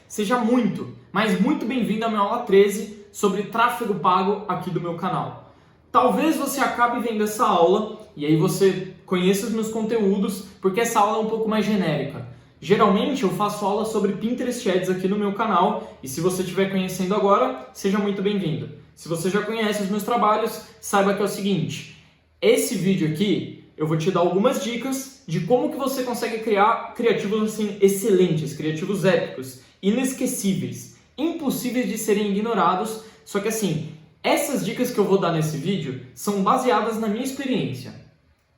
Seja muito, mas muito bem-vindo à minha aula 13 sobre tráfego pago aqui do meu canal. Talvez você acabe vendo essa aula e aí você conheça os meus conteúdos, porque essa aula é um pouco mais genérica. Geralmente eu faço aula sobre Pinterest Ads aqui no meu canal e se você estiver conhecendo agora, seja muito bem-vindo. Se você já conhece os meus trabalhos, saiba que é o seguinte, esse vídeo aqui eu vou te dar algumas dicas de como que você consegue criar criativos assim excelentes, criativos épicos, inesquecíveis, impossíveis de serem ignorados, só que assim, essas dicas que eu vou dar nesse vídeo são baseadas na minha experiência.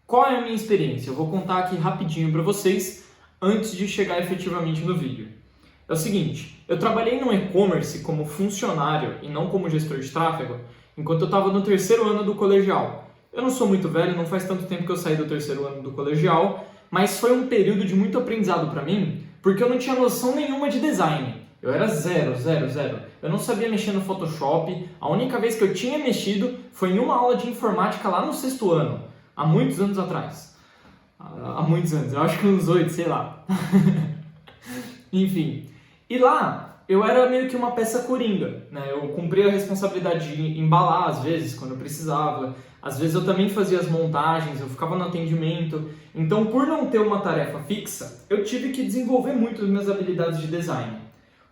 Qual é a minha experiência? Eu vou contar aqui rapidinho para vocês antes de chegar efetivamente no vídeo. É o seguinte, eu trabalhei no e-commerce como funcionário e não como gestor de tráfego enquanto eu estava no terceiro ano do colegial. Eu não sou muito velho, não faz tanto tempo que eu saí do terceiro ano do colegial, mas foi um período de muito aprendizado para mim, porque eu não tinha noção nenhuma de design. Eu era zero. Eu não sabia mexer no Photoshop, a única vez que eu tinha mexido foi em uma aula de informática lá no sexto ano, há muitos anos atrás. Há muitos anos, eu acho que uns 8, sei lá. Enfim, e lá eu era meio que uma peça coringa, né? Eu cumpria a responsabilidade de embalar às vezes, quando eu precisava. Às vezes eu também fazia as montagens, eu ficava no atendimento. Então, por não ter uma tarefa fixa, eu tive que desenvolver muito as minhas habilidades de design.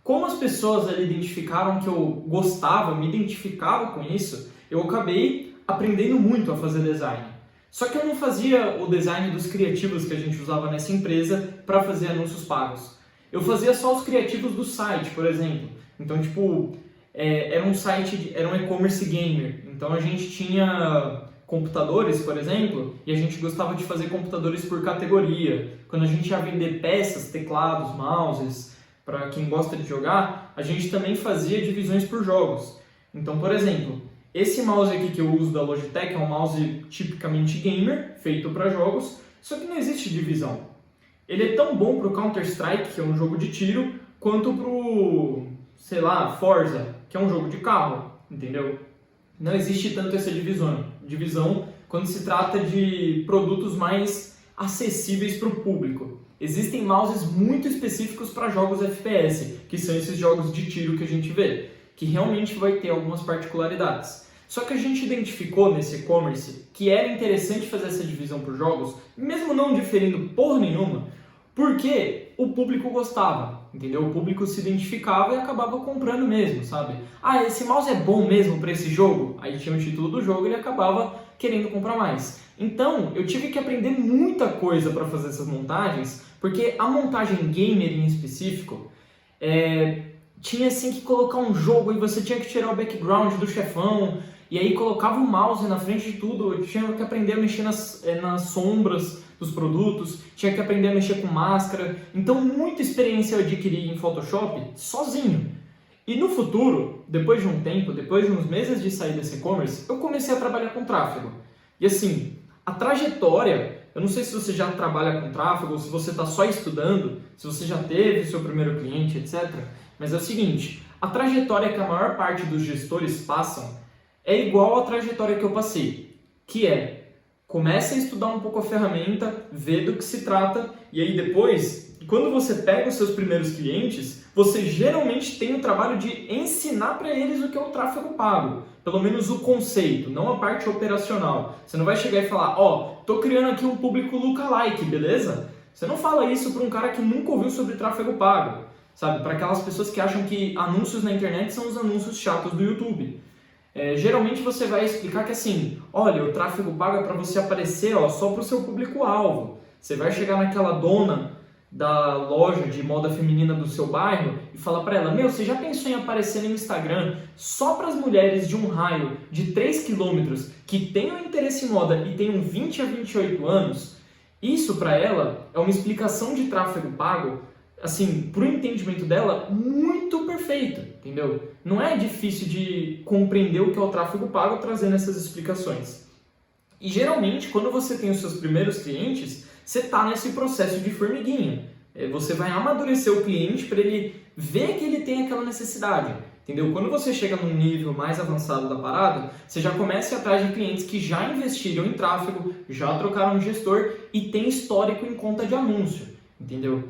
Como as pessoas ali identificaram que eu gostava, me identificava com isso, eu acabei aprendendo muito a fazer design. Só que eu não fazia o design dos criativos que a gente usava nessa empresa para fazer anúncios pagos. Eu fazia só os criativos do site, por exemplo. Então, tipo, era um site, era um e-commerce gamer. Então a gente tinha computadores, por exemplo, e a gente gostava de fazer computadores por categoria. Quando a gente ia vender peças, teclados, mouses, para quem gosta de jogar, a gente também fazia divisões por jogos. Então, por exemplo, esse mouse aqui que eu uso da Logitech é um mouse tipicamente gamer, feito para jogos, só que não existe divisão. Ele é tão bom para o Counter-Strike, que é um jogo de tiro, quanto para o, sei lá, Forza, que é um jogo de carro, entendeu? Não existe tanto essa divisão quando se trata de produtos mais acessíveis para o público. Existem mouses muito específicos para jogos FPS, que são esses jogos de tiro que a gente vê, que realmente vai ter algumas particularidades. Só que a gente identificou nesse e-commerce que era interessante fazer essa divisão por jogos, mesmo não diferindo porra nenhuma, porque o público gostava, entendeu? O público se identificava e acabava comprando mesmo, sabe? Ah, esse mouse é bom mesmo para esse jogo? Aí tinha o título do jogo e ele acabava querendo comprar mais. Então, eu tive que aprender muita coisa para fazer essas montagens, porque a montagem gamer em específico, tinha assim que colocar um jogo e você tinha que tirar o background do chefão, e aí colocava o mouse na frente de tudo, eu tinha que aprender a mexer nas sombras dos produtos, tinha que aprender a mexer com máscara, então muita experiência eu adquiri em Photoshop sozinho. E no futuro, depois de um tempo, depois de uns meses de sair desse e-commerce, eu comecei a trabalhar com tráfego. E assim, a trajetória, eu não sei se você já trabalha com tráfego, ou se você está só estudando, se você já teve seu primeiro cliente, etc. Mas é o seguinte, a trajetória que a maior parte dos gestores passam é igual à trajetória que eu passei, que é, comece a estudar um pouco a ferramenta, ver do que se trata, e aí depois, quando você pega os seus primeiros clientes, você geralmente tem o trabalho de ensinar para eles o que é o tráfego pago, pelo menos o conceito, não a parte operacional. Você não vai chegar e falar, tô criando aqui um público lookalike, beleza? Você não fala isso para um cara que nunca ouviu sobre tráfego pago, sabe? Para aquelas pessoas que acham que anúncios na internet são os anúncios chatos do YouTube. Geralmente você vai explicar que assim, olha, o tráfego pago é para você aparecer só para o seu público-alvo. Você vai chegar naquela dona da loja de moda feminina do seu bairro e falar para ela, você já pensou em aparecer no Instagram só para as mulheres de um raio de 3 km que tenham interesse em moda e tenham 20 a 28 anos? Isso para ela é uma explicação de tráfego pago, assim, pro entendimento dela, muito perfeito, entendeu? Não é difícil de compreender o que é o tráfego pago trazendo essas explicações. E geralmente, quando você tem os seus primeiros clientes, você está nesse processo de formiguinha. Você vai amadurecer o cliente para ele ver que ele tem aquela necessidade, entendeu? Quando você chega num nível mais avançado da parada, você já começa a ir atrás de clientes que já investiram em tráfego, já trocaram de gestor e tem histórico em conta de anúncio, entendeu?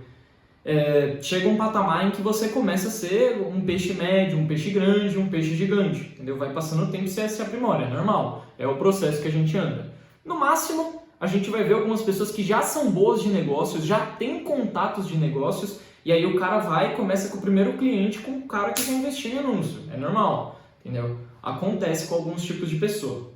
chega um patamar em que você começa a ser um peixe médio, um peixe grande, um peixe gigante, entendeu? Vai passando o tempo e você se aprimora, é normal, é o processo que a gente anda. No máximo, a gente vai ver algumas pessoas que já são boas de negócios, já têm contatos de negócios, e aí o cara vai e começa com o primeiro cliente com o cara que vai investir em anúncio, é normal, entendeu? Acontece com alguns tipos de pessoa.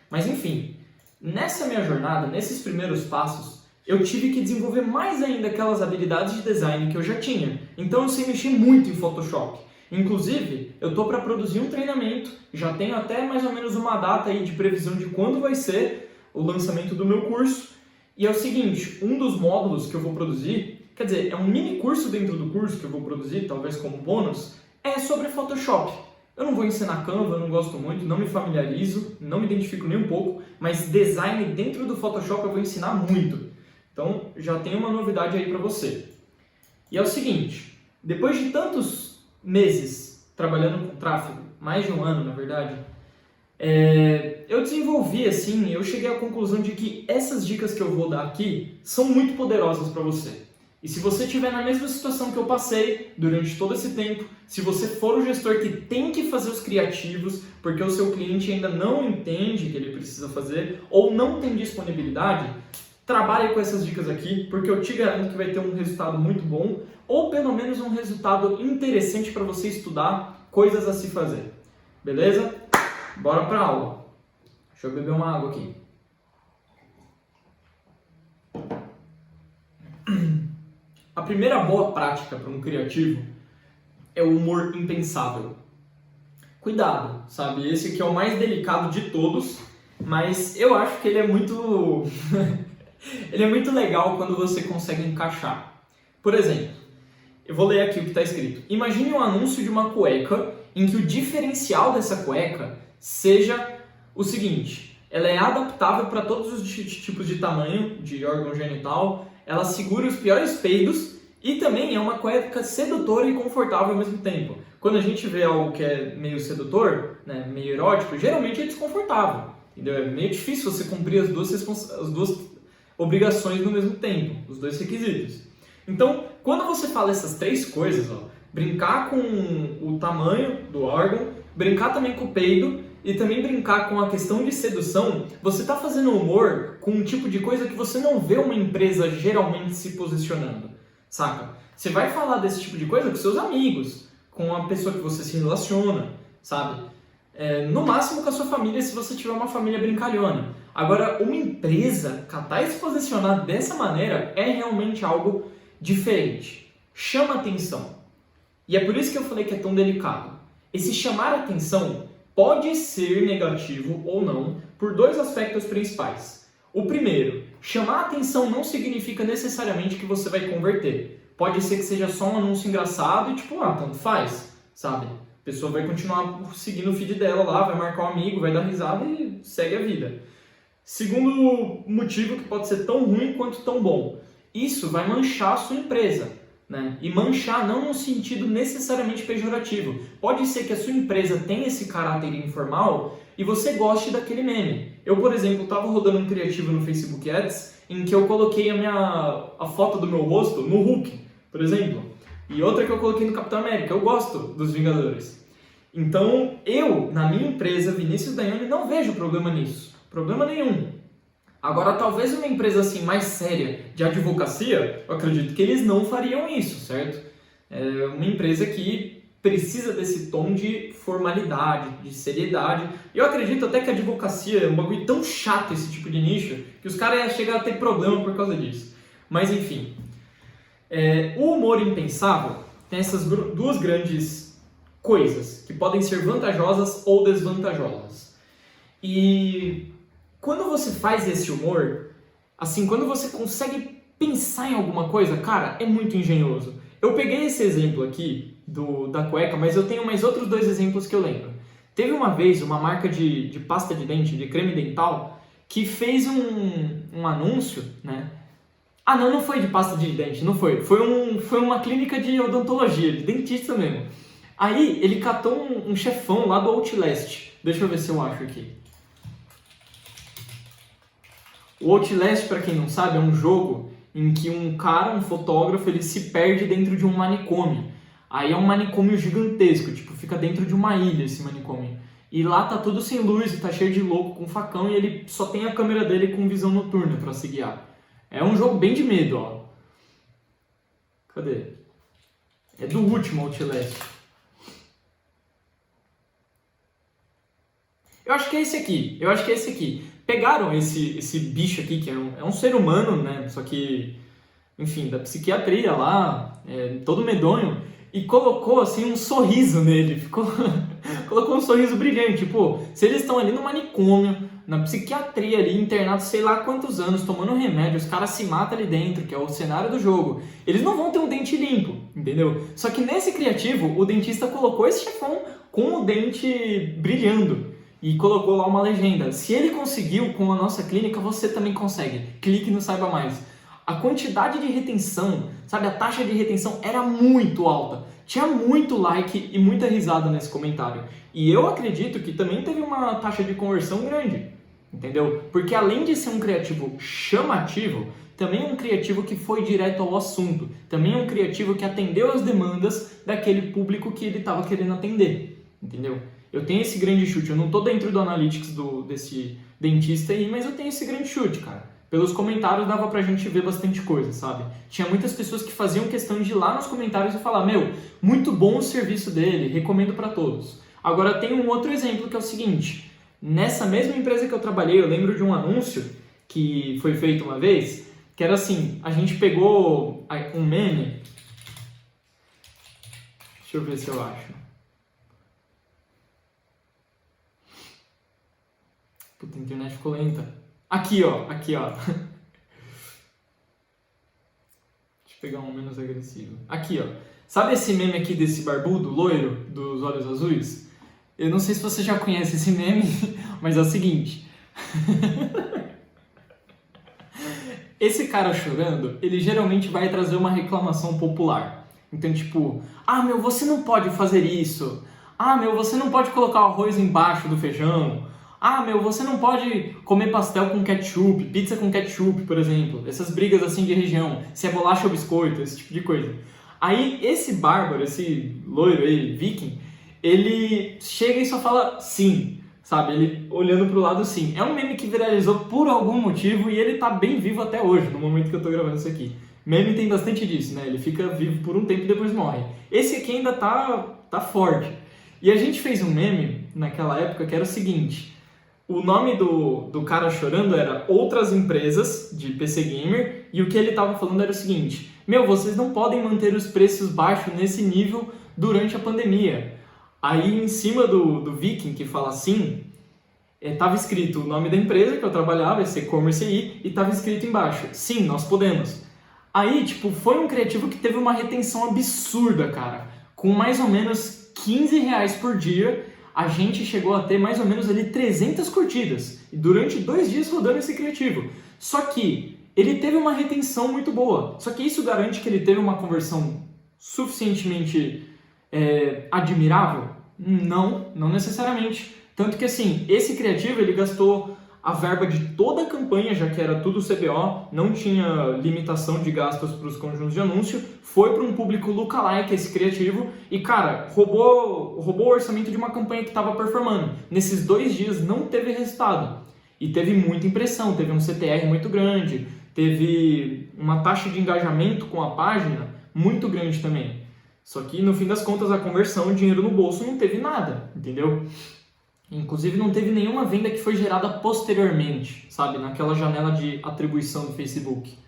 Mas enfim, nessa minha jornada, nesses primeiros passos, eu tive que desenvolver mais ainda aquelas habilidades de design que eu já tinha. Então eu sei mexer muito em Photoshop. Inclusive, eu estou para produzir um treinamento, já tenho até mais ou menos uma data aí de previsão de quando vai ser o lançamento do meu curso. E é o seguinte, um dos módulos que eu vou produzir, quer dizer, é um mini curso dentro do curso que eu vou produzir, talvez como bônus, é sobre Photoshop. Eu não vou ensinar Canva, eu não gosto muito, não me familiarizo, não me identifico nem um pouco, mas design dentro do Photoshop eu vou ensinar muito. Então, já tem uma novidade aí para você. E é o seguinte, depois de tantos meses trabalhando com tráfego, mais de um ano na verdade, eu desenvolvi assim, eu cheguei à conclusão de que essas dicas que eu vou dar aqui são muito poderosas para você. E se você estiver na mesma situação que eu passei durante todo esse tempo, se você for o gestor que tem que fazer os criativos, porque o seu cliente ainda não entende que ele precisa fazer ou não tem disponibilidade, trabalhe com essas dicas aqui, porque eu te garanto que vai ter um resultado muito bom, ou pelo menos um resultado interessante para você estudar, coisas a se fazer. Beleza? Bora para a aula. Deixa eu beber uma água aqui. A primeira boa prática para um criativo é o humor impensável. Cuidado, sabe? Esse aqui é o mais delicado de todos, mas eu acho que ele é muito... ele é muito legal quando você consegue encaixar. Por exemplo, eu vou ler aqui o que está escrito. Imagine um anúncio de uma cueca em que o diferencial dessa cueca seja o seguinte: ela é adaptável para todos os tipos de tamanho, de órgão genital, ela segura os piores peidos e também é uma cueca sedutora e confortável ao mesmo tempo. Quando a gente vê algo que é meio sedutor, né, meio erótico, geralmente é desconfortável. Entendeu? É meio difícil você cumprir as duas obrigações no mesmo tempo, os dois requisitos. Então, quando você fala essas três coisas, brincar com o tamanho do órgão, brincar também com o peido e também brincar com a questão de sedução, você está fazendo humor com um tipo de coisa que você não vê uma empresa geralmente se posicionando, saca? Você vai falar desse tipo de coisa com seus amigos, com a pessoa que você se relaciona, sabe? No máximo com a sua família, se você tiver uma família brincalhona. Agora, uma empresa catar e se posicionar dessa maneira é realmente algo diferente. Chama atenção. E é por isso que eu falei que é tão delicado. Esse chamar atenção pode ser negativo ou não por dois aspectos principais. O primeiro, chamar atenção não significa necessariamente que você vai converter. Pode ser que seja só um anúncio engraçado e tipo, tanto faz, sabe? A pessoa vai continuar seguindo o feed dela lá, vai marcar um amigo, vai dar risada e segue a vida. Segundo motivo que pode ser tão ruim quanto tão bom. Isso vai manchar a sua empresa, né? E manchar não no sentido necessariamente pejorativo. Pode ser que a sua empresa tenha esse caráter informal e você goste daquele meme. Eu, por exemplo, estava rodando um criativo no Facebook Ads em que eu coloquei a foto do meu rosto no Hulk, por exemplo. E outra que eu coloquei no Capitão América. Eu gosto dos Vingadores. Então, eu, na minha empresa, Vinícius Daione, não vejo problema nisso. Problema nenhum. Agora, talvez uma empresa assim mais séria de advocacia, eu acredito que eles não fariam isso, certo? É uma empresa que precisa desse tom de formalidade, de seriedade. E eu acredito até que a advocacia é um bagulho tão chato, esse tipo de nicho, que os caras iam chegar a ter problema por causa disso. Mas enfim, o humor impensável tem essas duas grandes coisas que podem ser vantajosas ou desvantajosas. E quando você faz esse humor, assim, quando você consegue pensar em alguma coisa, cara, é muito engenhoso. Eu peguei esse exemplo aqui da cueca, mas eu tenho mais outros dois exemplos que eu lembro. Teve uma vez uma marca de pasta de dente, de creme dental, que fez um anúncio, né? Não foi de pasta de dente, não foi. Foi uma clínica de odontologia, de dentista mesmo. Aí ele catou um chefão lá do Outlast. Deixa eu ver se eu acho aqui. O Outlast, para quem não sabe, é um jogo em que um cara, um fotógrafo, ele se perde dentro de um manicômio. Aí é um manicômio gigantesco, tipo, fica dentro de uma ilha esse manicômio. E lá tá tudo sem luz e tá cheio de louco com facão e ele só tem a câmera dele com visão noturna pra se guiar. É um jogo bem de medo, ó. Cadê? É do último Outlast. Eu acho que é esse aqui. Pegaram esse bicho aqui, que é um ser humano, né? Só que, enfim, da psiquiatria lá, todo medonho, e colocou, assim, um sorriso nele. Colocou um sorriso brilhante. Tipo, se eles estão ali no manicômio, na psiquiatria ali, internados sei lá quantos anos, tomando remédio, os caras se matam ali dentro, que é o cenário do jogo. Eles não vão ter um dente limpo, entendeu? Só que nesse criativo, o dentista colocou esse chefão com o dente brilhando. E colocou lá uma legenda. Se ele conseguiu com a nossa clínica, você também consegue. Clique no Saiba Mais. A quantidade de retenção, sabe, a taxa de retenção era muito alta. Tinha muito like e muita risada nesse comentário. E eu acredito que também teve uma taxa de conversão grande, entendeu? Porque além de ser um criativo chamativo, também é um criativo que foi direto ao assunto. Também é um criativo que atendeu as demandas daquele público que ele estava querendo atender, entendeu? Eu tenho esse grande chute, eu não tô dentro do analytics desse dentista aí, mas eu tenho esse grande chute, cara. Pelos comentários dava pra gente ver bastante coisa, sabe? Tinha muitas pessoas que faziam questão de ir lá nos comentários e falar, meu, muito bom o serviço dele, recomendo pra todos. Agora tem um outro exemplo que é o seguinte, nessa mesma empresa que eu trabalhei, eu lembro de um anúncio que foi feito uma vez, que era assim, a gente pegou um meme, deixa eu ver se eu acho. Puta, a internet ficou lenta. Aqui, ó. Deixa eu pegar um menos agressivo. Aqui, ó. Sabe esse meme aqui desse barbudo, loiro, dos olhos azuis? Eu não sei se você já conhece esse meme, mas é o seguinte. Esse cara chorando, ele geralmente vai trazer uma reclamação popular. Então, tipo, ah, meu, você não pode fazer isso. Ah, meu, você não pode colocar o arroz embaixo do feijão. Ah, meu, você não pode comer pastel com ketchup, pizza com ketchup, por exemplo. Essas brigas assim de região, se é bolacha ou biscoito, esse tipo de coisa. Aí esse bárbaro, esse loiro aí, viking, ele chega e só fala sim, sabe? Ele olhando pro lado sim. É um meme que viralizou por algum motivo e ele tá bem vivo até hoje, no momento que eu tô gravando isso aqui. Meme tem bastante disso, né? Ele fica vivo por um tempo e depois morre. Esse aqui ainda tá forte. E a gente fez um meme naquela época que era o seguinte... O nome do cara chorando era Outras Empresas de PC Gamer e o que ele estava falando era o seguinte: meu, vocês não podem manter os preços baixos nesse nível durante a pandemia. Aí em cima do Viking que fala assim, estava escrito o nome da empresa que eu trabalhava, esse e-commerce aí, e estava escrito embaixo, sim, nós podemos. Aí, tipo, foi um criativo que teve uma retenção absurda, cara, com mais ou menos R$15 por dia. A gente chegou a ter mais ou menos ali 300 curtidas e durante 2 dias rodando esse criativo. Só que ele teve uma retenção muito boa. Só que isso garante que ele teve uma conversão suficientemente admirável? Não necessariamente. Tanto que assim, esse criativo ele gastou a verba de toda a campanha, já que era tudo CBO, não tinha limitação de gastos para os conjuntos de anúncio, foi para um público lookalike esse criativo e, cara, roubou o orçamento de uma campanha que estava performando. Nesses 2 dias não teve resultado e teve muita impressão, teve um CTR muito grande, teve uma taxa de engajamento com a página muito grande também. Só que, no fim das contas, a conversão, o dinheiro no bolso, não teve nada, entendeu? Inclusive não teve nenhuma venda que foi gerada posteriormente, sabe? Naquela janela de atribuição do Facebook.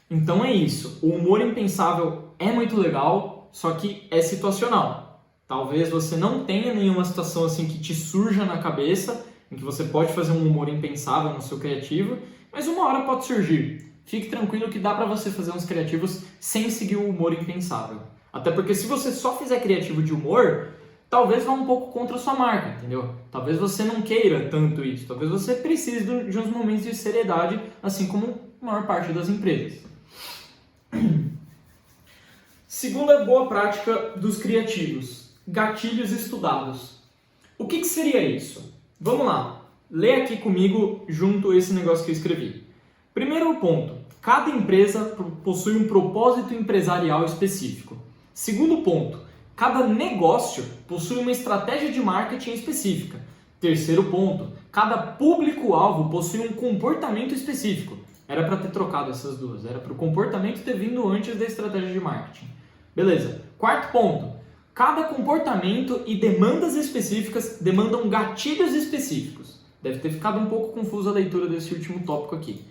Então é isso. O humor impensável é muito legal, só que é situacional. Talvez você não tenha nenhuma situação assim que te surja na cabeça, em que você pode fazer um humor impensável no seu criativo, mas uma hora pode surgir. Fique tranquilo que dá pra você fazer uns criativos sem seguir o humor impensável. Até porque se você só fizer criativo de humor, talvez vá um pouco contra a sua marca, entendeu? Talvez você não queira tanto isso, talvez você precise de uns momentos de seriedade, assim como a maior parte das empresas. Segunda boa prática dos criativos, gatilhos estudados. O que seria isso? Vamos lá, lê aqui comigo junto esse negócio que eu escrevi. Primeiro ponto, cada empresa possui um propósito empresarial específico. Segundo ponto, cada negócio possui uma estratégia de marketing específica. Terceiro ponto, cada público-alvo possui um comportamento específico. Era para ter trocado essas duas, era para o comportamento ter vindo antes da estratégia de marketing. Beleza. Quarto ponto, cada comportamento e demandas específicas demandam gatilhos específicos. Deve ter ficado um pouco confusa a leitura desse último tópico aqui.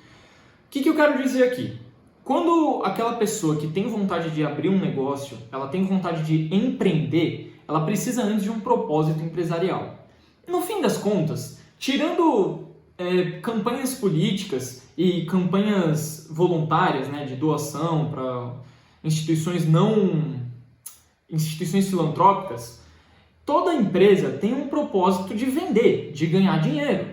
O que eu quero dizer aqui? Quando aquela pessoa que tem vontade de abrir um negócio, ela tem vontade de empreender, ela precisa antes de um propósito empresarial. No fim das contas, tirando campanhas políticas e campanhas voluntárias, né, de doação para instituições filantrópicas, toda empresa tem um propósito de vender, de ganhar dinheiro.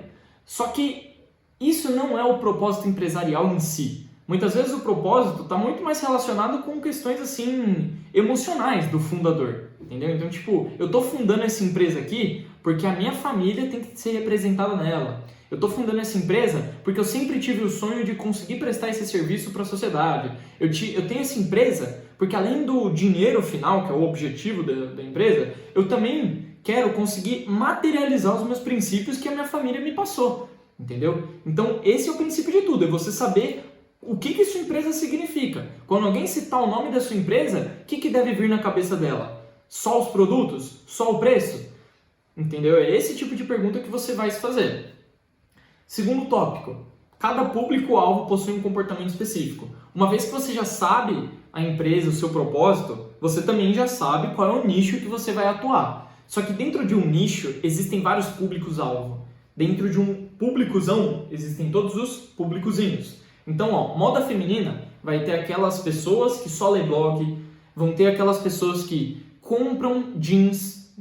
Só que isso não é o propósito empresarial em si. Muitas vezes o propósito está muito mais relacionado com questões assim emocionais do fundador, entendeu? Então, tipo, eu estou fundando essa empresa aqui porque a minha família tem que ser representada nela. Eu estou fundando essa empresa porque eu sempre tive o sonho de conseguir prestar esse serviço para a sociedade. Eu tenho essa empresa porque além do dinheiro final, que é o objetivo da empresa, eu também quero conseguir materializar os meus princípios que a minha família me passou, entendeu? Então esse é o princípio de tudo, é você saber o que sua empresa significa. Quando alguém citar o nome da sua empresa, o que deve vir na cabeça dela? Só os produtos? Só o preço? Entendeu? É esse tipo de pergunta que você vai se fazer. Segundo tópico, cada público-alvo possui um comportamento específico. Uma vez que você já sabe a empresa, o seu propósito, você também já sabe qual é o nicho que você vai atuar. Só que dentro de um nicho existem vários públicos-alvo. Dentro de um públicozão existem todos os públicozinhos. Então, moda feminina vai ter aquelas pessoas que só lê blog, vão ter aquelas pessoas que compram jeans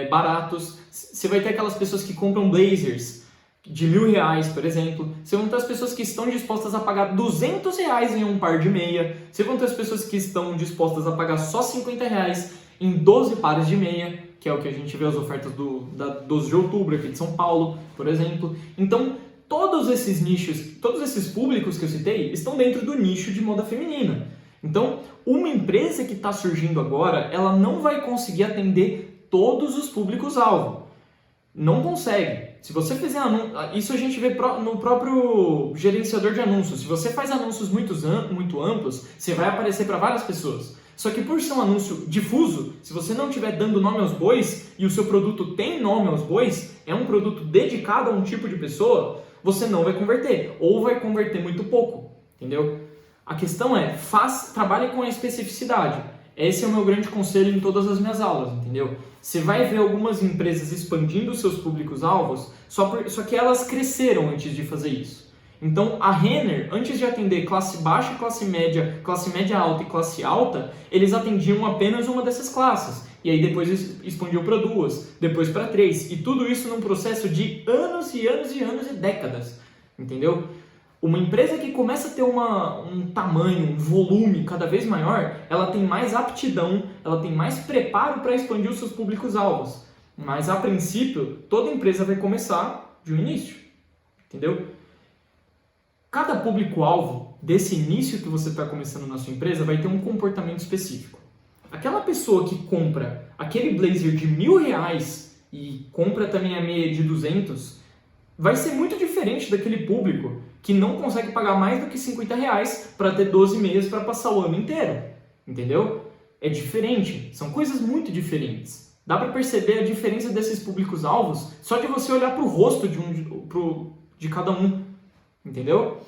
baratos, você vai ter aquelas pessoas que compram blazers de R$1.000, por exemplo. Você vai ter as pessoas que estão dispostas a pagar R$200 em um par de meia. Você vai ter as pessoas que estão dispostas a pagar só R$50 em 12 pares de meia, que é o que a gente vê as ofertas da 12 de outubro aqui de São Paulo, por exemplo. Então, todos esses nichos, todos esses públicos que eu citei, estão dentro do nicho de moda feminina. Então, uma empresa que está surgindo agora, ela não vai conseguir atender todos os públicos-alvo. Não consegue. Se você fizer anúncio, isso a gente vê no próprio gerenciador de anúncios. Se você faz anúncios muito amplos, você vai aparecer para várias pessoas. Só que por ser um anúncio difuso, se você não estiver dando nome aos bois e o seu produto tem nome aos bois, é um produto dedicado a um tipo de pessoa, você não vai converter, ou vai converter muito pouco, entendeu? A questão é, trabalhe com a especificidade. Esse é o meu grande conselho em todas as minhas aulas, entendeu? Você vai ver algumas empresas expandindo seus públicos-alvos, só que elas cresceram antes de fazer isso. Então, a Renner, antes de atender classe baixa, classe média alta e classe alta, eles atendiam apenas uma dessas classes. E aí depois expandiu para 2, depois para 3. E tudo isso num processo de anos e anos e anos e décadas. Entendeu? Uma empresa que começa a ter um tamanho, um volume cada vez maior, ela tem mais aptidão, ela tem mais preparo para expandir os seus públicos-alvos. Mas, a princípio, toda empresa vai começar de um início. Entendeu? Cada público-alvo desse início que você está começando na sua empresa vai ter um comportamento específico. Aquela pessoa que compra aquele blazer de R$1.000 e compra também a meia de 200, vai ser muito diferente daquele público que não consegue pagar mais do que R$50 para ter 12 meias para passar o ano inteiro. Entendeu? É diferente. São coisas muito diferentes. Dá para perceber a diferença desses públicos-alvos só de você olhar para o rosto de cada um. Entendeu?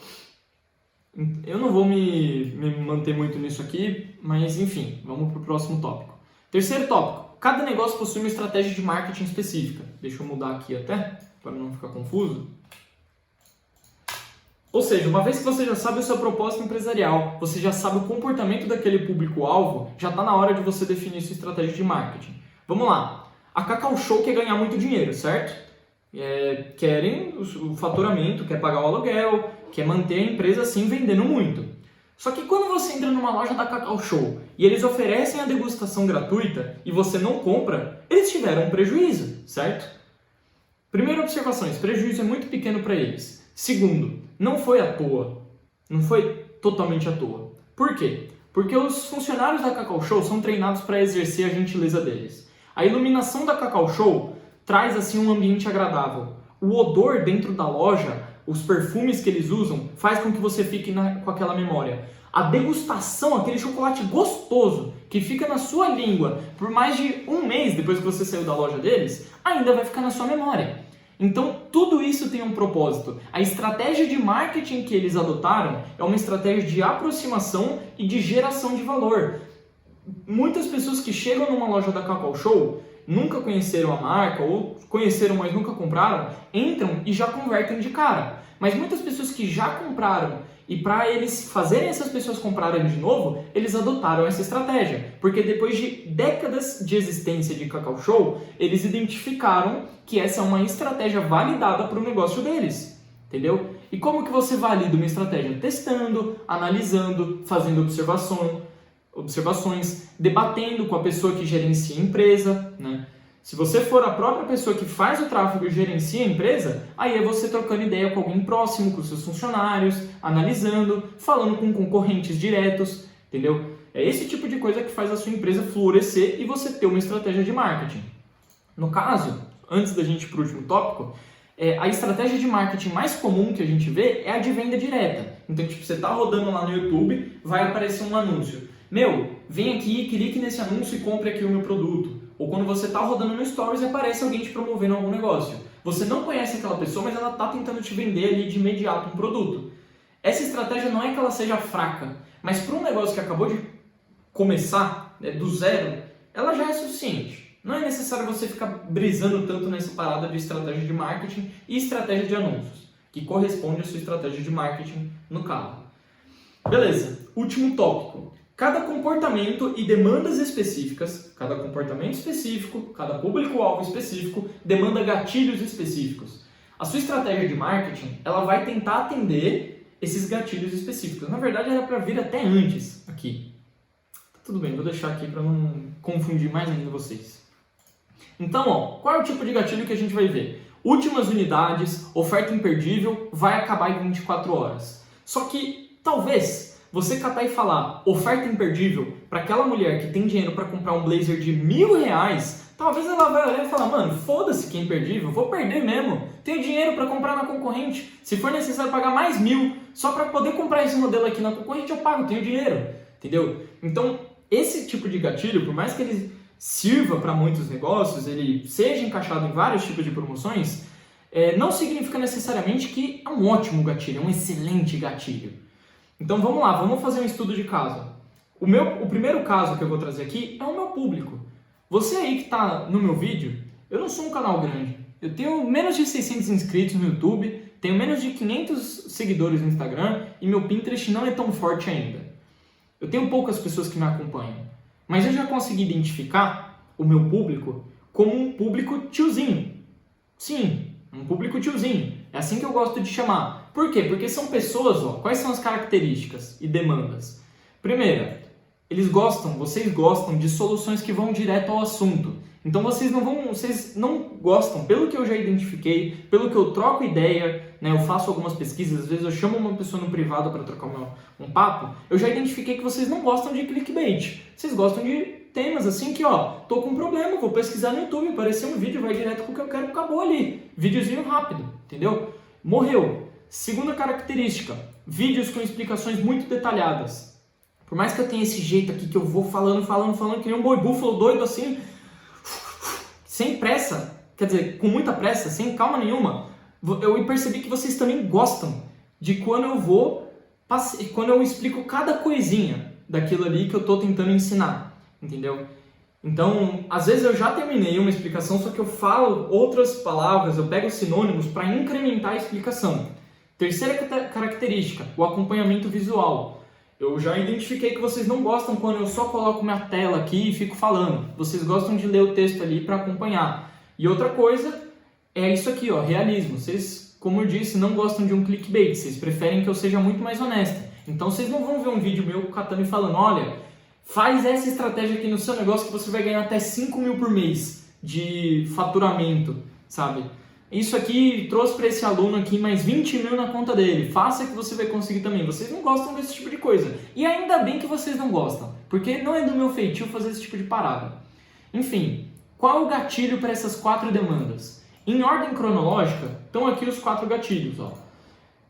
Eu não vou me manter muito nisso aqui, mas enfim, vamos para o próximo tópico. Terceiro tópico. Cada negócio possui uma estratégia de marketing específica. Deixa eu mudar aqui até, para não ficar confuso. Ou seja, uma vez que você já sabe o seu propósito empresarial, você já sabe o comportamento daquele público-alvo, já está na hora de você definir sua estratégia de marketing. Vamos lá. A Cacau Show quer ganhar muito dinheiro, certo? Querem o faturamento, quer pagar o aluguel, quer manter a empresa assim vendendo muito. Só que quando você entra numa loja da Cacau Show e eles oferecem a degustação gratuita e você não compra, eles tiveram um prejuízo, certo? Primeira observação, esse prejuízo é muito pequeno para eles. Segundo, não foi à toa. Não foi totalmente à toa. Por quê? Porque os funcionários da Cacau Show são treinados para exercer a gentileza deles. A iluminação da Cacau Show traz assim um ambiente agradável. O odor dentro da loja, os perfumes que eles usam, faz com que você fique com aquela memória. A degustação, aquele chocolate gostoso que fica na sua língua por mais de um mês depois que você saiu da loja deles, ainda vai ficar na sua memória. Então, tudo isso tem um propósito. A estratégia de marketing que eles adotaram é uma estratégia de aproximação e de geração de valor. Muitas pessoas que chegam numa loja da Cacau Show, nunca conheceram a marca ou conheceram, mas nunca compraram, entram e já convertem de cara. Mas muitas pessoas que já compraram e para eles fazerem essas pessoas comprarem de novo, eles adotaram essa estratégia. Porque depois de décadas de existência de Cacau Show, eles identificaram que essa é uma estratégia validada para o negócio deles. Entendeu? E como que você valida uma estratégia? Testando, analisando, fazendo observações, debatendo com a pessoa que gerencia a empresa, né? Se você for a própria pessoa que faz o tráfego e gerencia a empresa, aí é você trocando ideia com alguém próximo, com seus funcionários, analisando, falando com concorrentes diretos, entendeu? É esse tipo de coisa que faz a sua empresa florescer e você ter uma estratégia de marketing. No caso, antes da gente ir para o último tópico, a estratégia de marketing mais comum que a gente vê é a de venda direta. Então, tipo, você está rodando lá no YouTube, vai aparecer um anúncio. Meu, vem aqui, clique nesse anúncio e compre aqui o meu produto. Ou quando você está rodando no Stories e aparece alguém te promovendo algum negócio. Você não conhece aquela pessoa, mas ela está tentando te vender ali de imediato um produto. Essa estratégia não é que ela seja fraca, mas para um negócio que acabou de começar, né, do zero, ela já é suficiente. Não é necessário você ficar brisando tanto nessa parada de estratégia de marketing e estratégia de anúncios, que corresponde à sua estratégia de marketing no caso. Beleza, último tópico. Cada comportamento e demandas específicas, cada comportamento específico, cada público-alvo específico, demanda gatilhos específicos. A sua estratégia de marketing, ela vai tentar atender esses gatilhos específicos. Na verdade, era para vir até antes aqui. Tudo bem, vou deixar aqui para não confundir mais ainda vocês. Então, ó, qual é o tipo de gatilho que a gente vai ver? Últimas unidades, oferta imperdível, vai acabar em 24 horas. Só que, talvez, você catar e falar oferta imperdível para aquela mulher que tem dinheiro para comprar um blazer de R$1.000, talvez ela vai olhar e falar, mano, foda-se que é imperdível, vou perder mesmo. Tenho dinheiro para comprar na concorrente. Se for necessário pagar mais 1.000, só para poder comprar esse modelo aqui na concorrente, eu pago, tenho dinheiro. Entendeu? Então, esse tipo de gatilho, por mais que ele sirva para muitos negócios, ele seja encaixado em vários tipos de promoções, não significa necessariamente que é um ótimo gatilho, é um excelente gatilho. Então vamos lá, vamos fazer um estudo de caso. O primeiro caso que eu vou trazer aqui é o meu público. Você aí que está no meu vídeo, eu não sou um canal grande. Eu tenho menos de 600 inscritos no YouTube, tenho menos de 500 seguidores no Instagram e meu Pinterest não é tão forte ainda. Eu tenho poucas pessoas que me acompanham, mas eu já consegui identificar o meu público como um público tiozinho. Sim, um público tiozinho. É assim que eu gosto de chamar. Por quê? Porque são pessoas, ó, quais são as características e demandas? Primeira, vocês gostam de soluções que vão direto ao assunto. Então vocês não gostam, pelo que eu já identifiquei, pelo que eu troco ideia, né, eu faço algumas pesquisas, às vezes eu chamo uma pessoa no privado para trocar um papo, eu já identifiquei que vocês não gostam de clickbait. Vocês gostam de temas assim que, ó, tô com um problema, vou pesquisar no YouTube, apareceu um vídeo, vai direto com o que eu quero, acabou ali. Videozinho rápido, entendeu? Morreu. Segunda característica, vídeos com explicações muito detalhadas. Por mais que eu tenha esse jeito aqui que eu vou falando, que nem um boi búfalo doido assim, sem pressa, quer dizer, com muita pressa, sem calma nenhuma, eu percebi que vocês também gostam de quando eu explico cada coisinha daquilo ali que eu estou tentando ensinar, entendeu? Então, às vezes eu já terminei uma explicação, só que eu falo outras palavras, eu pego sinônimos para incrementar a explicação. Terceira característica, o acompanhamento visual. Eu já identifiquei que vocês não gostam quando eu só coloco minha tela aqui e fico falando. Vocês gostam de ler o texto ali para acompanhar. E outra coisa é isso aqui, ó, realismo. Vocês, como eu disse, não gostam de um clickbait. Vocês preferem que eu seja muito mais honesta. Então vocês não vão ver um vídeo meu catando e falando, olha, faz essa estratégia aqui no seu negócio que você vai ganhar até 5.000 por mês de faturamento, sabe? isso aqui trouxe para esse aluno aqui mais 20 mil na conta dele, faça que você vai conseguir também. Vocês não gostam desse tipo de coisa. E ainda bem que vocês não gostam, porque não é do meu feitio fazer esse tipo de parada. Enfim, qual é o gatilho para essas 4 demandas? Em ordem cronológica, estão aqui os 4 gatilhos. Ó.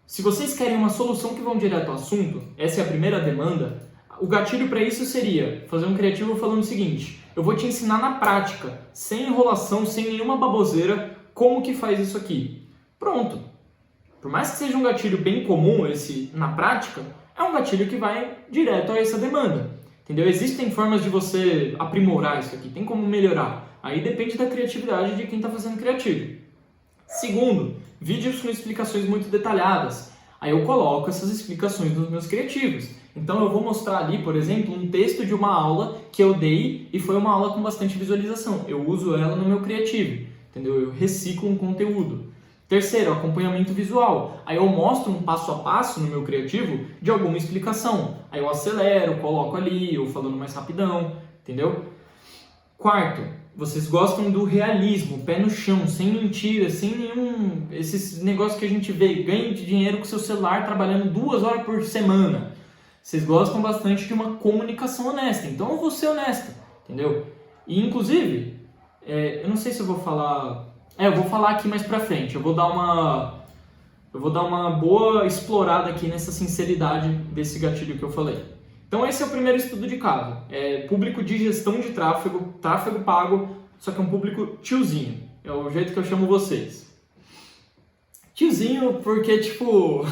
Se vocês querem uma solução que vão direto ao assunto, essa é a primeira demanda, o gatilho para isso seria fazer um criativo falando o seguinte: eu vou te ensinar na prática, sem enrolação, sem nenhuma baboseira, como que faz isso aqui. Pronto. Por mais que seja um gatilho bem comum, esse na prática, é um gatilho que vai direto a essa demanda. Entendeu? Existem formas de você aprimorar isso aqui, tem como melhorar. Aí depende da criatividade de quem está fazendo criativo. Segundo, vídeos com explicações muito detalhadas. Aí eu coloco essas explicações nos meus criativos. Então eu vou mostrar ali, por exemplo, um texto de uma aula que eu dei e foi uma aula com bastante visualização. Eu uso ela no meu criativo. Entendeu? Eu reciclo um conteúdo. Terceiro, acompanhamento visual. Aí eu mostro um passo a passo no meu criativo de alguma explicação. Aí eu acelero, coloco ali, eu falando mais rapidão, entendeu? Quarto, vocês gostam do realismo, pé no chão, sem mentira, sem nenhum... esses negócios que a gente vê, ganhe de dinheiro com seu celular trabalhando 2 horas por semana. Vocês gostam bastante de uma comunicação honesta, então eu vou ser honesto, entendeu? E inclusive... eu não sei se eu vou falar... eu vou falar aqui mais pra frente. Eu vou dar uma boa explorada aqui nessa sinceridade desse gatilho que eu falei. Então esse é o primeiro estudo de caso. Público de gestão de tráfego, tráfego pago, só que é um público tiozinho. É o jeito que eu chamo vocês. Tiozinho porque, tipo,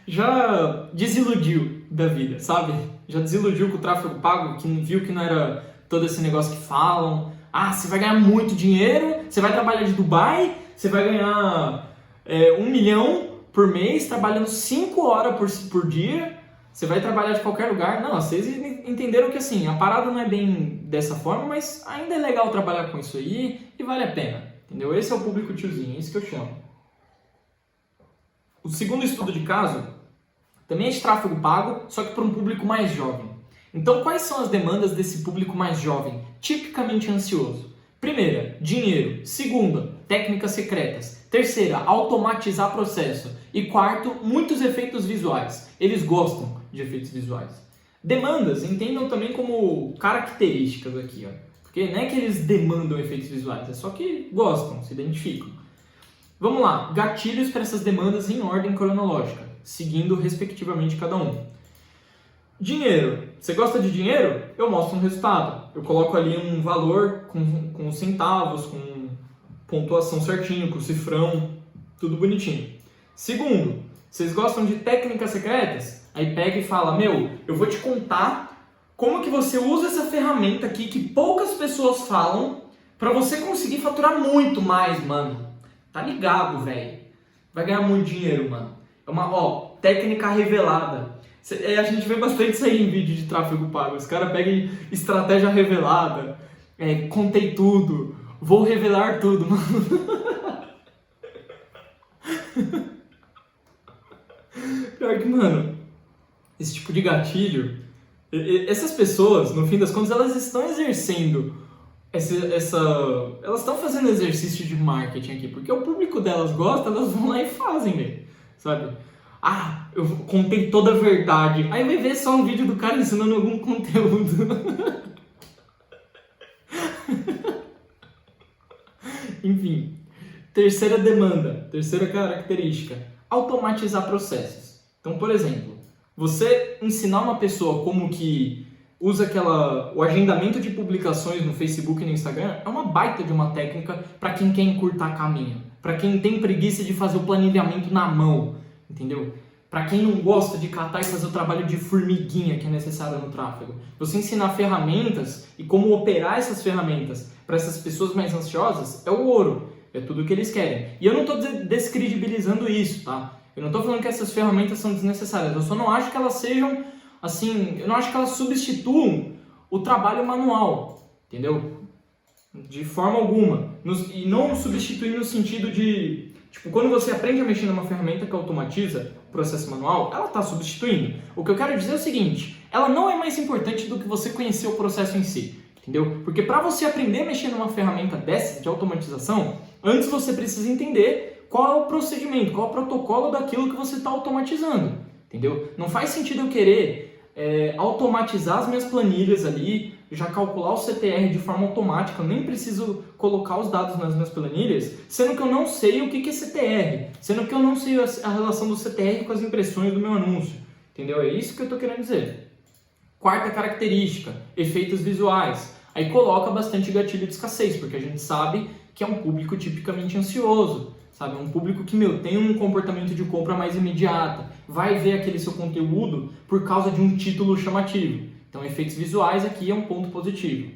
já desiludiu da vida, sabe? Já desiludiu com o tráfego pago, que viu que não era todo esse negócio que falam. Ah, você vai ganhar muito dinheiro, você vai trabalhar de Dubai, você vai ganhar 1 milhão por mês, trabalhando 5 horas por dia, você vai trabalhar de qualquer lugar. Não, vocês entenderam que assim, a parada não é bem dessa forma, mas ainda é legal trabalhar com isso aí e vale a pena, entendeu? Esse é o público tiozinho, é isso que eu chamo. O segundo estudo de caso também é de tráfego pago, só que para um público mais jovem. Então, quais são as demandas desse público mais jovem, tipicamente ansioso? Primeira, dinheiro. Segunda, técnicas secretas. Terceira, automatizar processo. E quarto, muitos efeitos visuais. Eles gostam de efeitos visuais. Demandas, entendam também como características aqui, ó. Porque não é que eles demandam efeitos visuais, é só que gostam, se identificam. Vamos lá, gatilhos para essas demandas em ordem cronológica, seguindo respectivamente cada um. Dinheiro. Você gosta de dinheiro? Eu mostro um resultado. Eu coloco ali um valor com centavos, com pontuação certinho, com cifrão, tudo bonitinho. Segundo, vocês gostam de técnicas secretas? Aí pega e fala, eu vou te contar como que você usa essa ferramenta aqui que poucas pessoas falam pra você conseguir faturar muito mais, mano. Tá ligado, velho? Vai ganhar muito dinheiro, mano. É uma, técnica revelada. A gente vê bastante isso aí em vídeo de tráfego pago. Os caras pegam estratégia revelada, contei tudo, vou revelar tudo, mano. Pior que, mano, esse tipo de gatilho, essas pessoas, no fim das contas, elas estão exercendo elas estão fazendo exercício de marketing aqui, porque o público delas gosta, elas vão lá e fazem, velho, sabe? Ah, eu contei toda a verdade. Aí vai ver só um vídeo do cara ensinando algum conteúdo. Enfim, terceira demanda, terceira característica, automatizar processos. Então, por exemplo, você ensinar uma pessoa como que usa o agendamento de publicações no Facebook e no Instagram é uma baita de uma técnica para quem quer encurtar caminho, para quem tem preguiça de fazer o planilhamento na mão, entendeu? Para quem não gosta de catar e fazer o trabalho de formiguinha que é necessário no tráfego. Você ensinar ferramentas e como operar essas ferramentas para essas pessoas mais ansiosas é o ouro, é tudo o que eles querem. E eu não estou descredibilizando isso, tá? Eu não estou falando que essas ferramentas são desnecessárias, eu só não acho que elas sejam, assim, eu não acho que elas substituam o trabalho manual, entendeu? De forma alguma. E não substituir no sentido de, tipo, quando você aprende a mexer numa ferramenta que automatiza o processo manual, ela está substituindo. O que eu quero dizer é o seguinte, ela não é mais importante do que você conhecer o processo em si, entendeu? Porque para você aprender a mexer numa ferramenta dessa de automatização, Antes você precisa entender qual é o procedimento, qual é o protocolo daquilo que você está automatizando, entendeu? Não faz sentido eu querer automatizar as minhas planilhas ali, já calcular o CTR de forma automática, eu nem preciso colocar os dados nas minhas planilhas, sendo que eu não sei o que é CTR, sendo que eu não sei a relação do CTR com as impressões do meu anúncio, entendeu? É isso que eu estou querendo dizer. Quarta característica, efeitos visuais. Aí coloca bastante gatilho de escassez, porque a gente sabe que é um público tipicamente ansioso, sabe? Um público que, tem um comportamento de compra mais imediata, vai ver aquele seu conteúdo por causa de um título chamativo. Então, efeitos visuais aqui é um ponto positivo.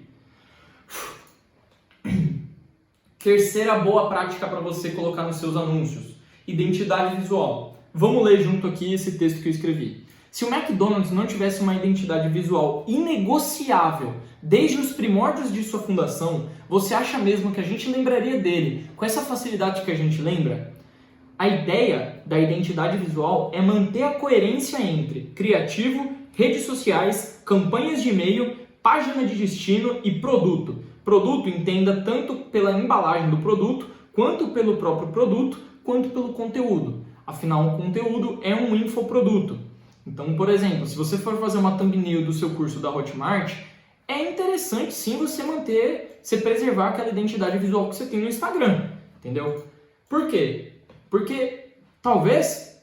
Terceira boa prática para você colocar nos seus anúncios, identidade visual. Vamos ler junto aqui esse texto que eu escrevi. Se o McDonald's não tivesse uma identidade visual inegociável desde os primórdios de sua fundação, você acha mesmo que a gente lembraria dele com essa facilidade que a gente lembra? A ideia da identidade visual é manter a coerência entre criativo, redes sociais, campanhas de e-mail, página de destino e produto. Produto entenda tanto pela embalagem do produto, quanto pelo próprio produto, quanto pelo conteúdo. Afinal, um conteúdo é um infoproduto. Então, por exemplo, se você for fazer uma thumbnail do seu curso da Hotmart, é interessante sim você preservar aquela identidade visual que você tem no Instagram, entendeu? Por quê? Porque talvez,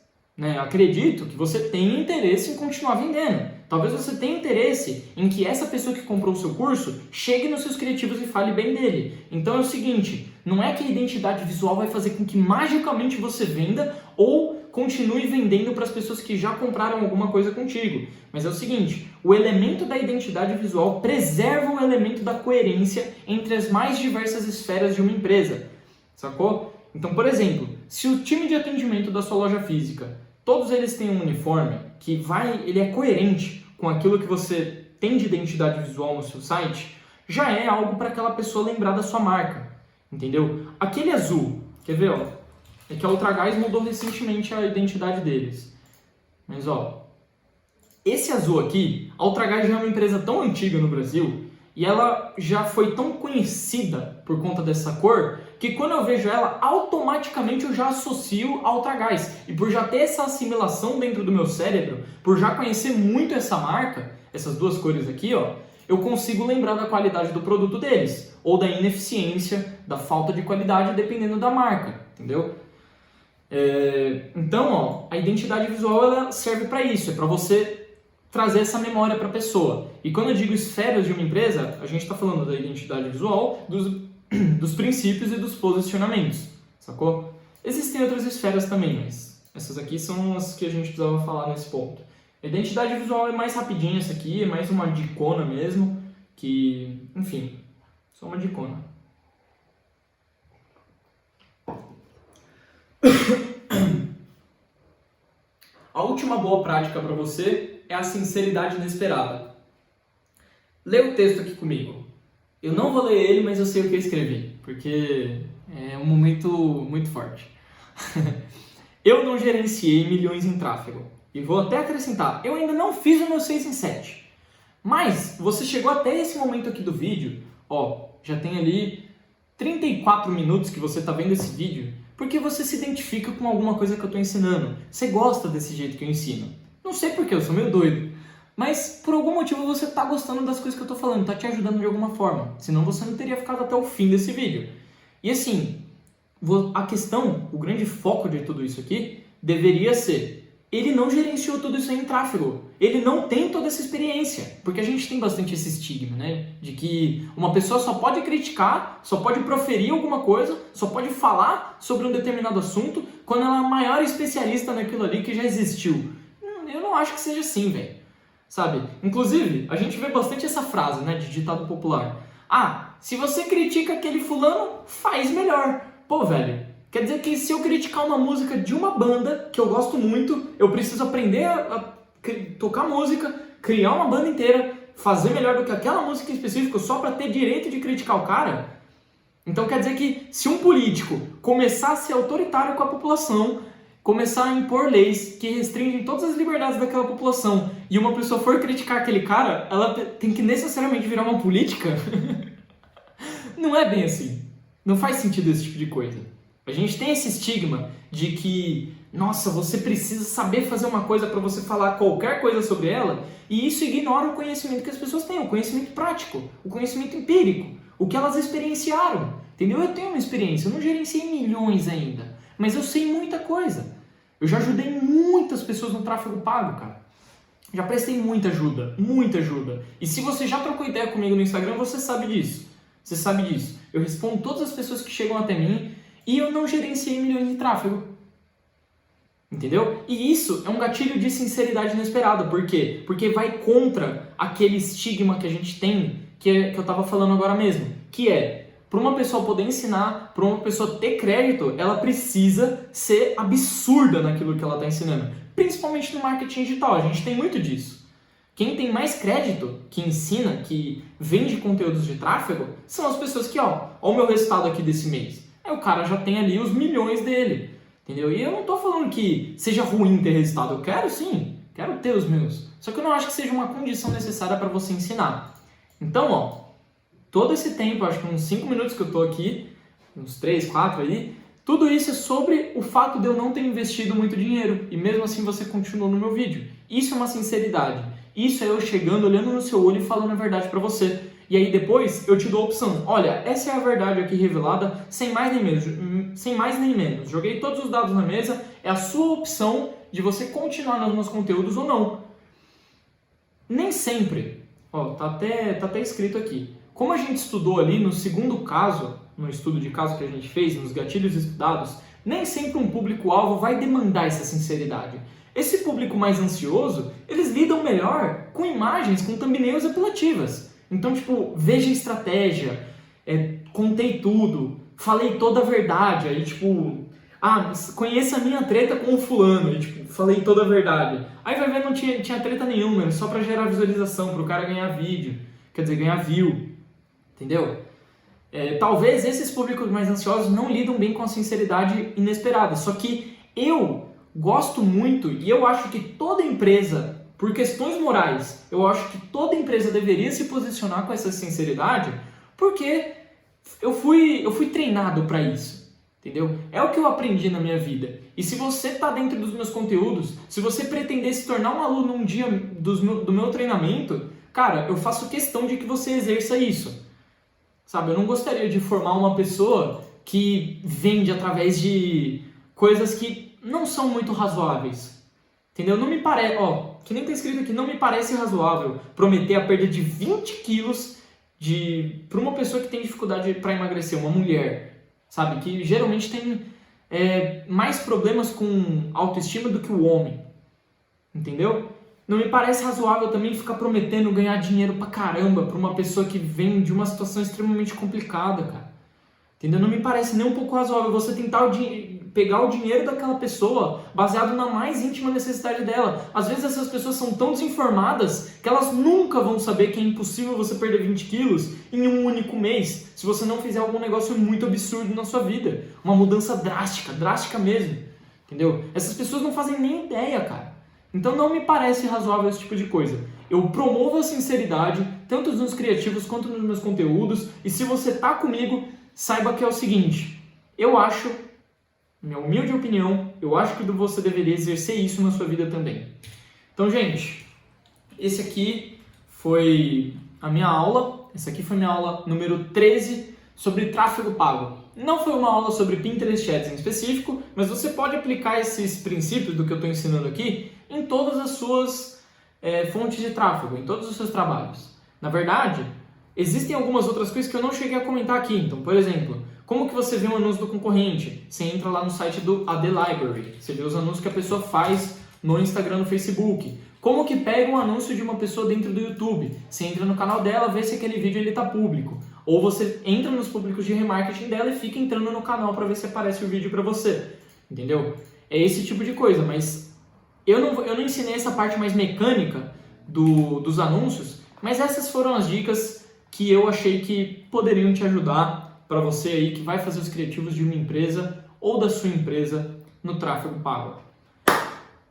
acredito que você tenha interesse em continuar vendendo. Talvez você tenha interesse em que essa pessoa que comprou o seu curso chegue nos seus criativos e fale bem dele. Então é o seguinte, não é que a identidade visual vai fazer com que magicamente você venda ou continue vendendo para as pessoas que já compraram alguma coisa contigo. Mas é o seguinte, o elemento da identidade visual preserva o elemento da coerência entre as mais diversas esferas de uma empresa, sacou? Então, por exemplo, se o time de atendimento da sua loja física, todos eles têm um uniforme que ele é coerente com aquilo que você tem de identidade visual no seu site, já é algo para aquela pessoa lembrar da sua marca, entendeu? Aquele azul, quer ver, ó? É que a Ultragás mudou recentemente a identidade deles. Mas, ó, esse azul aqui, a Ultragás já é uma empresa tão antiga no Brasil e ela já foi tão conhecida por conta dessa cor que quando eu vejo ela, automaticamente eu já associo a Ultragás. E por já ter essa assimilação dentro do meu cérebro, por já conhecer muito essa marca, essas duas cores aqui, ó, eu consigo lembrar da qualidade do produto deles, ou da ineficiência, da falta de qualidade, dependendo da marca, entendeu? Então, ó, a identidade visual ela serve para isso, é para você trazer essa memória para a pessoa. E quando eu digo esferas de uma empresa, a gente está falando da identidade visual, dos princípios e dos posicionamentos, sacou? Existem outras esferas também, mas essas aqui são as que a gente precisava falar nesse ponto. A identidade visual é mais rapidinha, essa aqui é mais uma dicona mesmo, que, enfim, só uma dicona. A última boa prática para você é a sinceridade inesperada. Lê o texto aqui comigo. Eu não vou ler ele, mas eu sei o que eu escrevi, porque é um momento muito forte. Eu não gerenciei milhões em tráfego. E vou até acrescentar, eu ainda não fiz o meu 6 em 7. Mas você chegou até esse momento aqui do vídeo, ó, já tem ali 34 minutos que você está vendo esse vídeo, porque você se identifica com alguma coisa que eu estou ensinando. Você gosta desse jeito que eu ensino. Não sei porquê, eu sou meio doido. Mas por algum motivo você está gostando das coisas que eu estou falando, está te ajudando de alguma forma. Senão você não teria ficado até o fim desse vídeo. E assim, a questão, o grande foco de tudo isso aqui, deveria ser, ele não gerenciou tudo isso aí em tráfego. Ele não tem toda essa experiência. Porque a gente tem bastante esse estigma, né? De que uma pessoa só pode criticar, só pode proferir alguma coisa, só pode falar sobre um determinado assunto quando ela é a maior especialista naquilo ali que já existiu. Eu não acho que seja assim, velho. Sabe? Inclusive, a gente vê bastante essa frase, né? De ditado popular. Ah, se você critica aquele fulano, faz melhor. Pô, velho. Quer dizer que se eu criticar uma música de uma banda que eu gosto muito, eu preciso aprender a tocar música, criar uma banda inteira, fazer melhor do que aquela música em específico só para ter direito de criticar o cara? Então quer dizer que se um político começar a ser autoritário com a população, começar a impor leis que restringem todas as liberdades daquela população e uma pessoa for criticar aquele cara, ela tem que necessariamente virar uma política? Não é bem assim. Não faz sentido esse tipo de coisa. A gente tem esse estigma de que, nossa, você precisa saber fazer uma coisa para você falar qualquer coisa sobre ela, e isso ignora o conhecimento que as pessoas têm, o conhecimento prático, o conhecimento empírico, o que elas experienciaram. Entendeu? Eu tenho uma experiência, eu não gerenciei milhões ainda, mas eu sei muita coisa. Eu já ajudei muitas pessoas no tráfego pago, cara. Já prestei muita ajuda, muita ajuda. E se você já trocou ideia comigo no Instagram, você sabe disso. Você sabe disso. Eu respondo todas as pessoas que chegam até mim e eu não gerenciei milhões de tráfego. Entendeu? E isso é um gatilho de sinceridade inesperada. Por quê? Porque vai contra aquele estigma que a gente tem, que eu estava falando agora mesmo. Que é, para uma pessoa poder ensinar, para uma pessoa ter crédito, ela precisa ser absurda naquilo que ela está ensinando. Principalmente no marketing digital, a gente tem muito disso. Quem tem mais crédito, que ensina, que vende conteúdos de tráfego, são as pessoas que, ó o meu resultado aqui desse mês. Aí o cara já tem ali os milhões dele, entendeu? E eu não tô falando que seja ruim ter resultado, eu quero sim, quero ter os meus. Só que eu não acho que seja uma condição necessária para você ensinar. Então, ó, todo esse tempo, acho que uns 5 minutos que eu tô aqui, uns 3, 4 aí, tudo isso é sobre o fato de eu não ter investido muito dinheiro e mesmo assim você continuou no meu vídeo. Isso é uma sinceridade. Isso é eu chegando, olhando no seu olho e falando a verdade pra você. E aí depois eu te dou a opção. Olha, essa é a verdade aqui revelada, sem mais nem menos. Sem mais nem menos. Joguei todos os dados na mesa, é a sua opção de você continuar nos meus conteúdos ou não. Nem sempre. Ó, tá até escrito aqui. Como a gente estudou ali no segundo caso, no estudo de caso que a gente fez, nos gatilhos estudados, nem sempre um público-alvo vai demandar essa sinceridade. Esse público mais ansioso, eles lidam melhor com imagens, com thumbnails apelativas. Então, tipo, veja a estratégia, contei tudo, falei toda a verdade, aí tipo, conheça a minha treta com o fulano, e tipo, falei toda a verdade. Aí vai ver, não tinha treta nenhuma, era só pra gerar visualização, pro cara ganhar vídeo, quer dizer, ganhar view, entendeu? Talvez esses públicos mais ansiosos não lidam bem com a sinceridade inesperada, só que eu gosto muito e eu acho que toda empresa, por questões morais, eu acho que toda empresa deveria se posicionar com essa sinceridade, porque eu fui treinado para isso, entendeu? É o que eu aprendi na minha vida. E se você está dentro dos meus conteúdos, se você pretender se tornar um aluno um dia do meu treinamento, cara, eu faço questão de que você exerça isso. Sabe, eu não gostaria de formar uma pessoa que vende através de coisas que não são muito razoáveis. Entendeu? Não me parece, que nem tá escrito aqui, não me parece razoável prometer a perda de 20 quilos para uma pessoa que tem dificuldade para emagrecer, uma mulher, sabe? Que geralmente tem mais problemas com autoestima do que o homem. Entendeu? Não me parece razoável também ficar prometendo ganhar dinheiro pra caramba pra uma pessoa que vem de uma situação extremamente complicada, cara. Entendeu? Não me parece nem um pouco razoável você tentar pegar o dinheiro daquela pessoa baseado na mais íntima necessidade dela. Às vezes essas pessoas são tão desinformadas que elas nunca vão saber que é impossível você perder 20 quilos em um único mês se você não fizer algum negócio muito absurdo na sua vida. Uma mudança drástica mesmo. Entendeu? Essas pessoas não fazem nem ideia, cara. Então não me parece razoável esse tipo de coisa. Eu promovo a sinceridade, tanto nos criativos quanto nos meus conteúdos, e se você tá comigo, saiba que é o seguinte, eu acho, minha humilde opinião, eu acho que você deveria exercer isso na sua vida também. Então, gente, esse aqui foi a minha aula, essa aqui foi minha aula número 13 sobre tráfego pago. Não foi uma aula sobre Pinterest Ads em específico, mas você pode aplicar esses princípios do que eu estou ensinando aqui em todas as suas fontes de tráfego, em todos os seus trabalhos. Na verdade, existem algumas outras coisas que eu não cheguei a comentar aqui. Então, por exemplo, como que você vê um anúncio do concorrente? Você entra lá no site do AD Library, você vê os anúncios que a pessoa faz no Instagram, no Facebook. Como que pega um anúncio de uma pessoa dentro do YouTube? Você entra no canal dela, vê se aquele vídeo está público. Ou você entra nos públicos de remarketing dela e fica entrando no canal para ver se aparece o vídeo para você. Entendeu? É esse tipo de coisa, mas eu não ensinei essa parte mais mecânica dos anúncios, mas essas foram as dicas que eu achei que poderiam te ajudar para você aí que vai fazer os criativos de uma empresa ou da sua empresa no tráfego pago.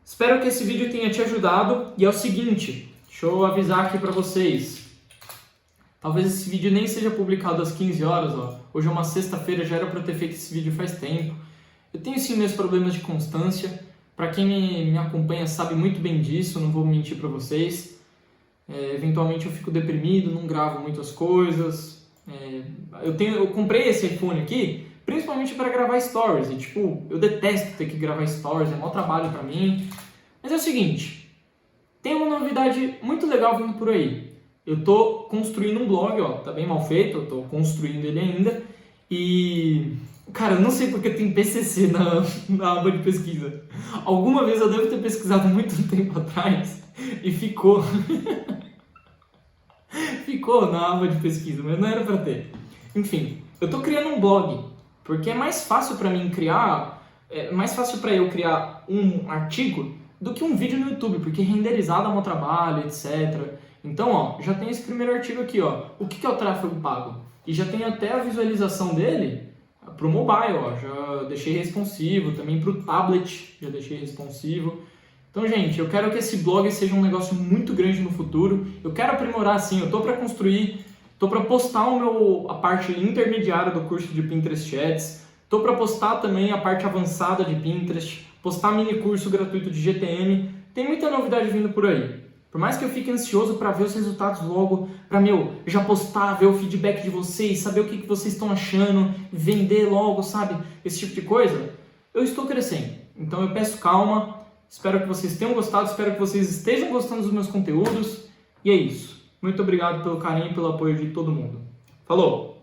Espero que esse vídeo tenha te ajudado e é o seguinte, deixa eu avisar aqui para vocês. Talvez esse vídeo nem seja publicado às 15 horas, ó. Hoje é uma sexta-feira, já era para eu ter feito esse vídeo faz tempo. Eu tenho sim meus problemas de constância. Para quem me acompanha sabe muito bem disso, não vou mentir para vocês. Eventualmente eu fico deprimido, não gravo muitas coisas. Eu comprei esse iPhone aqui principalmente para gravar stories. E tipo, eu detesto ter que gravar stories, é maior trabalho para mim. Mas é o seguinte, tem uma novidade muito legal vindo por aí. Eu tô construindo um blog, ó, tá bem mal feito, eu tô construindo ele ainda. E, cara, eu não sei porque tem PCC na aba de pesquisa. Alguma vez eu devo ter pesquisado muito tempo atrás e ficou na aba de pesquisa, mas não era pra ter. Enfim, eu tô criando um blog, porque é mais fácil pra mim criar, é mais fácil pra eu criar um artigo do que um vídeo no YouTube, porque renderizar dá um trabalho, etc. Então, ó, já tem esse primeiro artigo aqui, ó. O que é o tráfego pago? E já tem até a visualização dele pro mobile, ó. Já deixei responsivo, também pro tablet já deixei responsivo. Então, gente, eu quero que esse blog seja um negócio muito grande no futuro. Eu quero aprimorar, assim, eu tô para construir, tô para postar a parte intermediária do curso de Pinterest Ads, tô para postar também a parte avançada de Pinterest, postar mini curso gratuito de GTM. Tem muita novidade vindo por aí. Por mais que eu fique ansioso para ver os resultados logo, para, já postar, ver o feedback de vocês, saber o que vocês estão achando, vender logo, sabe? Esse tipo de coisa, eu estou crescendo. Então eu peço calma, espero que vocês tenham gostado, espero que vocês estejam gostando dos meus conteúdos. E é isso. Muito obrigado pelo carinho e pelo apoio de todo mundo. Falou!